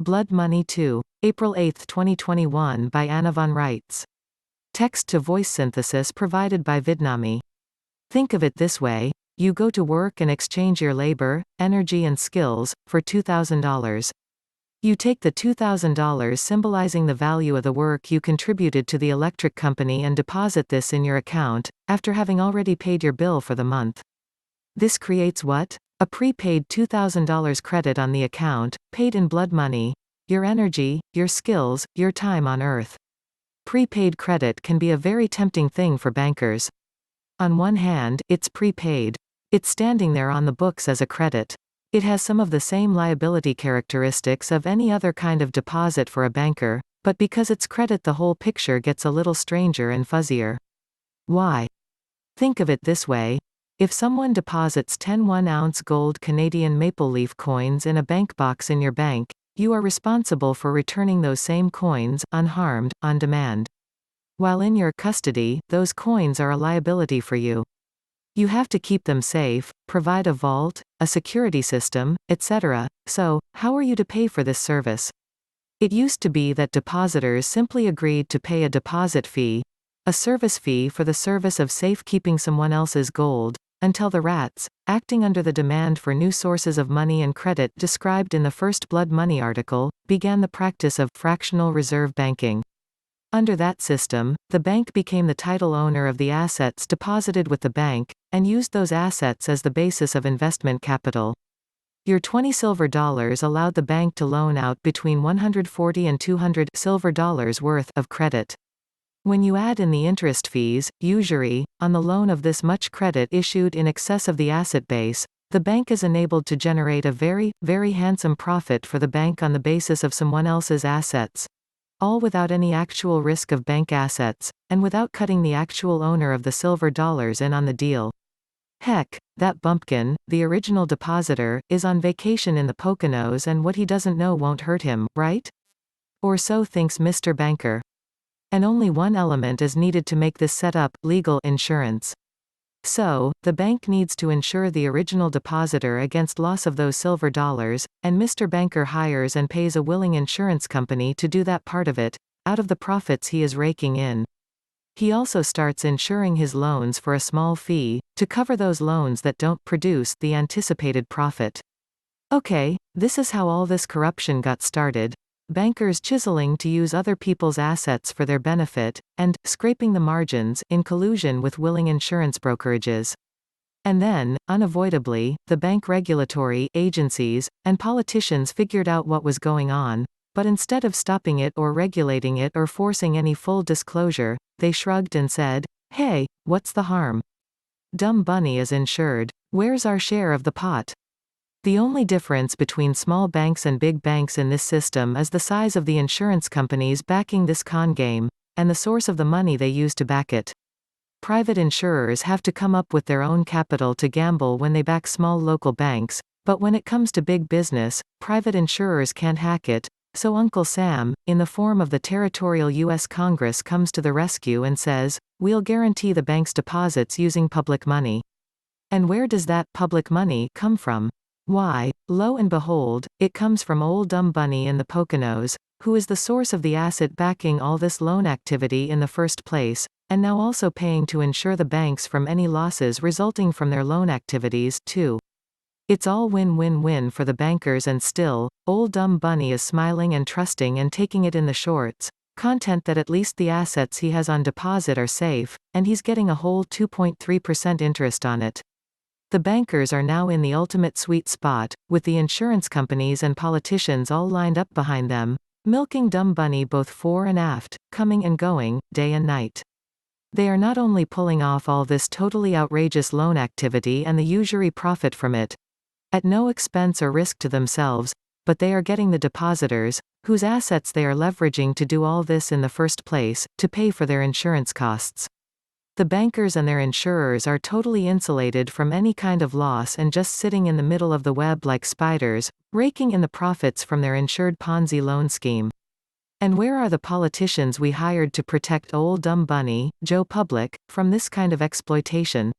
Blood Money 2. April 8, 2021 by Anna von Reitz. Text-to-voice synthesis provided by Vidnami. Think of it this way. You go to work and exchange your labor, energy and skills, for $2,000. You take the $2,000 symbolizing the value of the work you contributed to the electric company and deposit this in your account, after having already paid your bill for the month. This creates what? A prepaid $2,000 credit on the account, paid in blood money, your energy, your skills, your time on Earth. Prepaid credit can be a very tempting thing for bankers. On one hand, it's prepaid. It's standing there on the books as a credit. It has some of the same liability characteristics of any other kind of deposit for a banker, but because it's credit, the whole picture gets a little stranger and fuzzier. Why? Think of it this way. If someone deposits 10 1-ounce gold Canadian maple leaf coins in a bank box in your bank, you are responsible for returning those same coins, unharmed, on demand. While in your custody, those coins are a liability for you. You have to keep them safe, provide a vault, a security system, etc. So, how are you to pay for this service? It used to be that depositors simply agreed to pay a deposit fee, a service fee for the service of safekeeping someone else's gold, until the rats, acting under the demand for new sources of money and credit described in the first Blood Money article, began the practice of fractional reserve banking. Under that system, the bank became the title owner of the assets deposited with the bank, and used those assets as the basis of investment capital. Your 20 silver dollars allowed the bank to loan out between 140 and 200 silver dollars worth of credit. When you add in the interest fees, usury, on the loan of this much credit issued in excess of the asset base, the bank is enabled to generate a very, very handsome profit for the bank on the basis of someone else's assets. All without any actual risk of bank assets, and without cutting the actual owner of the silver dollars in on the deal. Heck, that bumpkin, the original depositor, is on vacation in the Poconos and what he doesn't know won't hurt him, right? Or so thinks Mr. Banker. And only one element is needed to make this setup: legal insurance. So, the bank needs to insure the original depositor against loss of those silver dollars, and Mr. Banker hires and pays a willing insurance company to do that part of it, out of the profits he is raking in. He also starts insuring his loans for a small fee, to cover those loans that don't produce the anticipated profit. Okay, this is how all this corruption got started. Bankers chiseling to use other people's assets for their benefit, and scraping the margins in collusion with willing insurance brokerages. And then, unavoidably, the bank regulatory agencies and politicians figured out what was going on, but instead of stopping it or regulating it or forcing any full disclosure, they shrugged and said, "Hey, what's the harm? Dumb Bunny is insured. Where's our share of the pot?" The only difference between small banks and big banks in this system is the size of the insurance companies backing this con game, and the source of the money they use to back it. Private insurers have to come up with their own capital to gamble when they back small local banks, but when it comes to big business, private insurers can't hack it, so Uncle Sam, in the form of the territorial U.S. Congress, comes to the rescue and says, "We'll guarantee the bank's deposits using public money." And where does that public money come from? Why, lo and behold, it comes from old dumb Bunny in the Poconos, who is the source of the asset backing all this loan activity in the first place, and now also paying to insure the banks from any losses resulting from their loan activities, too. It's all win-win-win for the bankers, and still, old dumb Bunny is smiling and trusting and taking it in the shorts, content that at least the assets he has on deposit are safe, and he's getting a whole 2.3% interest on it. The bankers are now in the ultimate sweet spot, with the insurance companies and politicians all lined up behind them, milking dumb Bunny both fore and aft, coming and going, day and night. They are not only pulling off all this totally outrageous loan activity and the usury profit from it, at no expense or risk to themselves, but they are getting the depositors, whose assets they are leveraging to do all this in the first place, to pay for their insurance costs. The bankers and their insurers are totally insulated from any kind of loss and just sitting in the middle of the web like spiders, raking in the profits from their insured Ponzi loan scheme. And where are the politicians we hired to protect old dumb Bunny, Joe Public, from this kind of exploitation?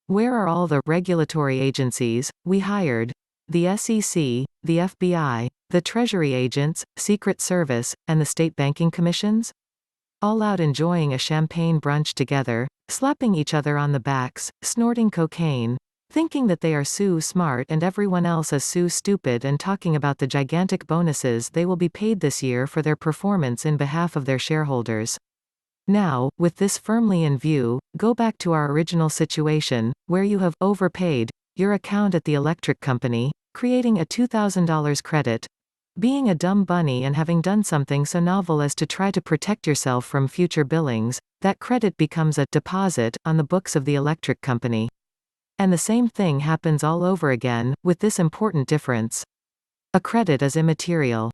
Where are all the regulatory agencies we hired the SEC, the FBI, the Treasury agents, Secret Service, and the state banking commissions? All out enjoying a champagne brunch together, slapping each other on the backs, snorting cocaine, thinking that they are so smart and everyone else is so stupid, and talking about the gigantic bonuses they will be paid this year for their performance in behalf of their shareholders. Now, with this firmly in view, go back to our original situation, where you have overpaid your account at the electric company, creating a $2,000 credit, being a dumb bunny and having done something so novel as to try to protect yourself from future billings. That credit becomes a deposit on the books of the electric company. And the same thing happens all over again, with this important difference. A credit is immaterial.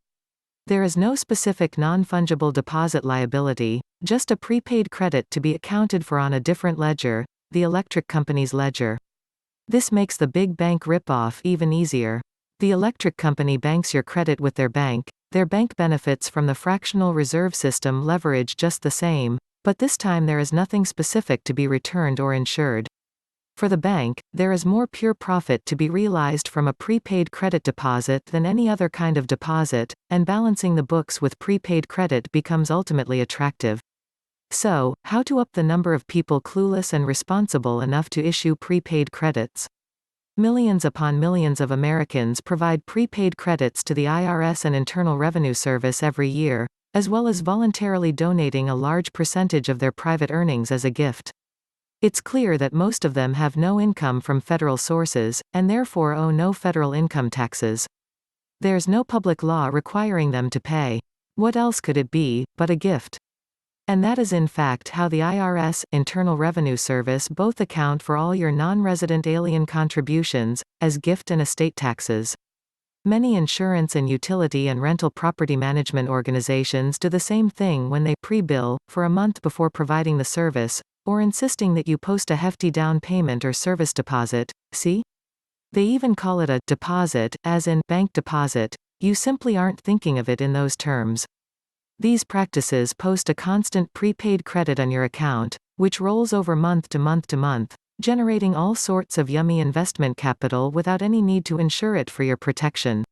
There is no specific non-fungible deposit liability, just a prepaid credit to be accounted for on a different ledger, the electric company's ledger. This makes the big bank rip-off even easier. The electric company banks your credit with their bank benefits from the fractional reserve system leverage just the same, but this time there is nothing specific to be returned or insured. For the bank, there is more pure profit to be realized from a prepaid credit deposit than any other kind of deposit, and balancing the books with prepaid credit becomes ultimately attractive. So, how to up the number of people clueless and responsible enough to issue prepaid credits? Millions upon millions of Americans provide prepaid credits to the IRS and Internal Revenue Service every year, as well as voluntarily donating a large percentage of their private earnings as a gift. It's clear that most of them have no income from federal sources, and therefore owe no federal income taxes. There's no public law requiring them to pay. What else could it be, but a gift? And that is in fact how the IRS, Internal Revenue Service both account for all your non-resident alien contributions, as gift and estate taxes. Many insurance and utility and rental property management organizations do the same thing when they pre-bill, for a month before providing the service, or insisting that you post a hefty down payment or service deposit. See? They even call it a deposit, as in bank deposit. You simply aren't thinking of it in those terms. These practices post a constant prepaid credit on your account, which rolls over month to month to month, generating all sorts of yummy investment capital without any need to insure it for your protection.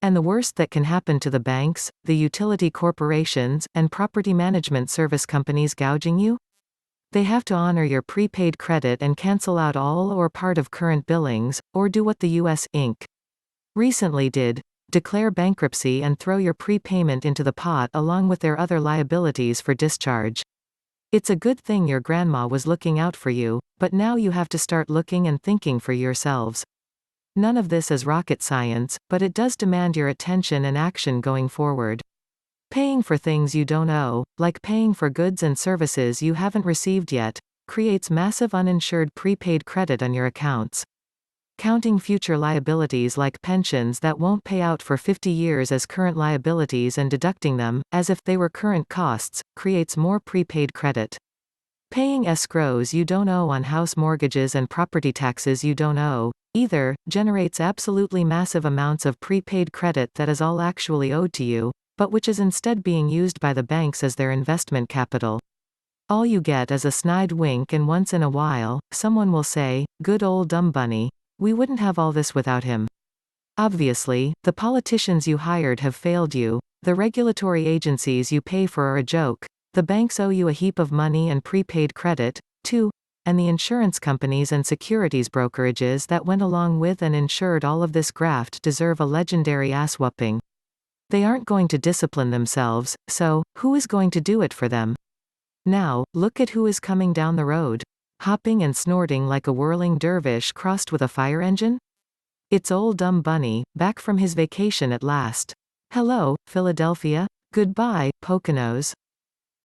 And the worst that can happen to the banks, the utility corporations, and property management service companies gouging you? They have to honor your prepaid credit and cancel out all or part of current billings, or do what the U.S. Inc. recently did, declare bankruptcy and throw your prepayment into the pot along with their other liabilities for discharge. It's a good thing your grandma was looking out for you, but now you have to start looking and thinking for yourselves. None of this is rocket science, but it does demand your attention and action going forward. Paying for things you don't owe, like paying for goods and services you haven't received yet, creates massive uninsured prepaid credit on your accounts. Counting future liabilities like pensions that won't pay out for 50 years as current liabilities and deducting them, as if they were current costs, creates more prepaid credit. Paying escrows you don't owe on house mortgages and property taxes you don't owe, either, generates absolutely massive amounts of prepaid credit that is all actually owed to you, but which is instead being used by the banks as their investment capital. All you get is a snide wink, and once in a while, someone will say, "Good old dumb bunny. We wouldn't have all this without him." Obviously, the politicians you hired have failed you, the regulatory agencies you pay for are a joke, the banks owe you a heap of money and prepaid credit, too, and the insurance companies and securities brokerages that went along with and insured all of this graft deserve a legendary ass-whooping. They aren't going to discipline themselves, so, who is going to do it for them? Now, look at who is coming down the road. Hopping and snorting like a whirling dervish crossed with a fire engine? It's old dumb bunny, back from his vacation at last. Hello, Philadelphia. Goodbye, Poconos.